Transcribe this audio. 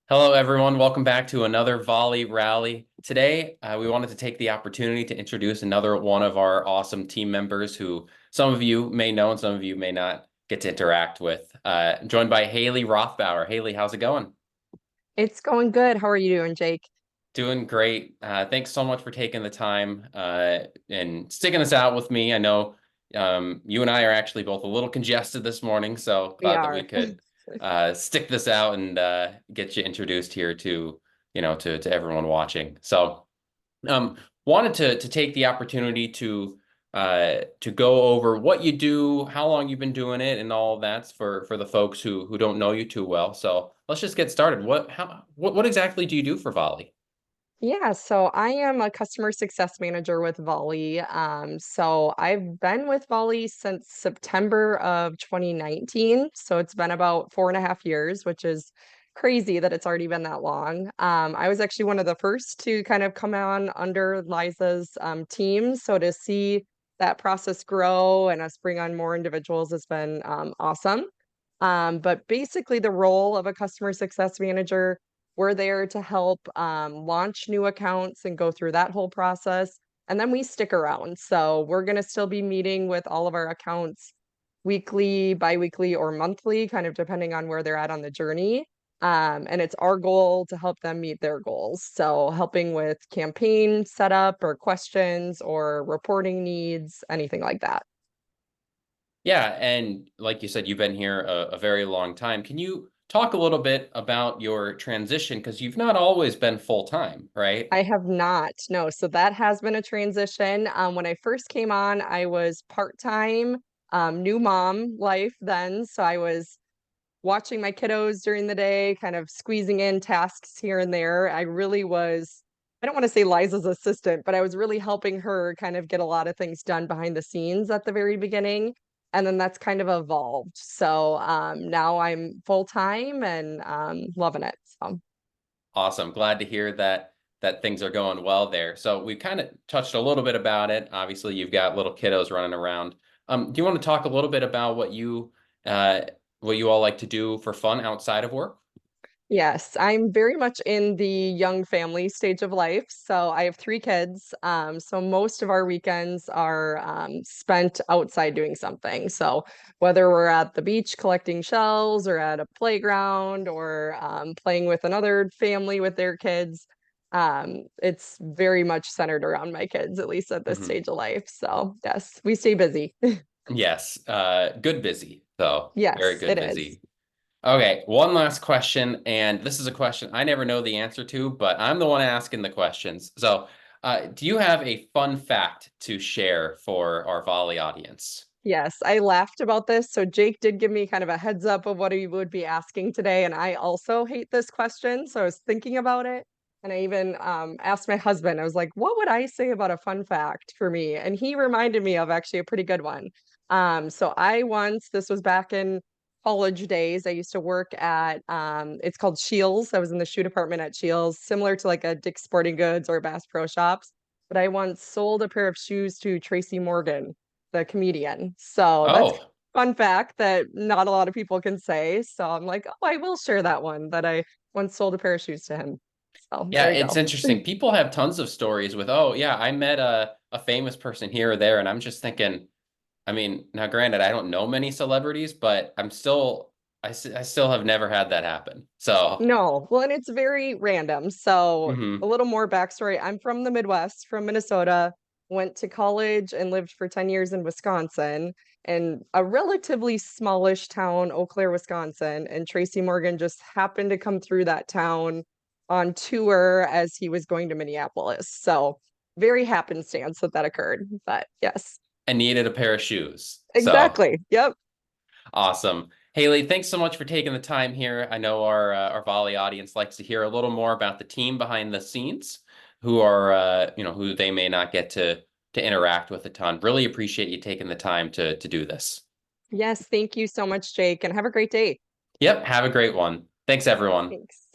Hello, everyone. Welcome back to another Volley Rally. Today, we wanted to take the opportunity to introduce another one of our awesome team members who some of you may know and some of you may not get to interact with. Joined by Haley Rothbauer. Haley, how's it going? It's going good. How are you doing, Jake? Doing great. Thanks so much for taking the time and sticking this out with me. I know you and I are actually both a little congested this morning, so We glad that we are. could stick this out and get you introduced here to to everyone watching. So wanted to take the opportunity to go over what you do, how long you've been doing it, and all of that for the folks who don't know you too well. So let's just get started. What exactly do you do for Volley? Yeah, so I am a customer success manager with Volley. So I've been with Volley since September of 2019. So it's been about 4.5 years, which is crazy that it's already been that long. I was actually one of the first to kind of come on under Liza's team. So to see that process grow and us bring on more individuals has been awesome. But basically, the role of a customer success manager, we're there to help launch new accounts and go through that whole process. And then we stick around. So we're going to still be meeting with all of our accounts weekly, biweekly, or monthly, kind of depending on where they're at on the journey. And it's our goal to help them meet their goals. So helping with campaign setup or questions or reporting needs, anything like that. Yeah, and like you said, you've been here a very long time. Can you talk a little bit about your transition? Because you've not always been full time, right? I have not. No, so that has been a transition. When I first came on, I was part-time, new mom life then. So I was watching my kiddos during the day, kind of squeezing in tasks here and there. I really was, I don't want to say Liza's assistant, but I was really helping her kind of get a lot of things done behind the scenes at the very beginning. And then that's kind of evolved. So now I'm full-time and loving it. So. Awesome. Glad to hear that things are going well there. So we kind of touched a little bit about it. Obviously, you've got little kiddos running around. Do you want to talk a little bit about uh, what you all like to do for fun outside of work? Yes, I'm very much in the young family stage of life. So I have 3 kids. So most of our weekends are spent outside doing something. So whether we're at the beach collecting shells or at a playground or playing with another family with their kids, it's very much centered around my kids, at least at this Hmm. stage of life. So yes, we stay busy. Yes, good busy, though. Very Yes, good it is. busy. Okay, one last question, and this is a question I never know the answer to, but I'm the one asking the questions. So, do you have a fun fact to share for our Volley audience? Yes, I laughed about this. So Jake did give me kind of a heads up of what he would be asking today, and I also hate this question. So I was thinking about it, and I even asked my husband. I was like, "What would I say about a fun fact for me?" And he reminded me of actually a pretty good one. So I once, this was back in college days, I used to work at it's called Shields. I was in the shoe department at Shields, similar to like a Dick's Sporting Goods or Bass Pro Shops. But I once sold a pair of shoes to Tracy Morgan, the comedian. So that's Oh, fun fact that not a lot of people can say. So I'm like, oh, I will share that one that I once sold a pair of shoes to him. So yeah, there you it's go. interesting. People have tons of stories with, oh, yeah, I met a famous person here or there, and I'm just thinking, I mean, now granted, I don't know many celebrities, but I still have never had that happen. So, No, well, and it's very random. So a mhm. little more backstory. I'm from the Midwest, from Minnesota, went to college and lived for 10 years in Wisconsin, in a relatively smallish town, Eau Claire, Wisconsin. And Tracy Morgan just happened to come through that town on tour as he was going to Minneapolis. So very happenstance that that occurred. But yes, I needed a pair of shoes. So, exactly. Yep. awesome. Haley, thanks so much for taking the time here. I know our Volley audience likes to hear a little more about the team behind the scenes, who are who they may not get to interact with a ton. Really appreciate you taking the time to do this. Yes. Thank you so much, Jake, and have a great day. Yep, have a great one. Thanks, everyone. Thanks.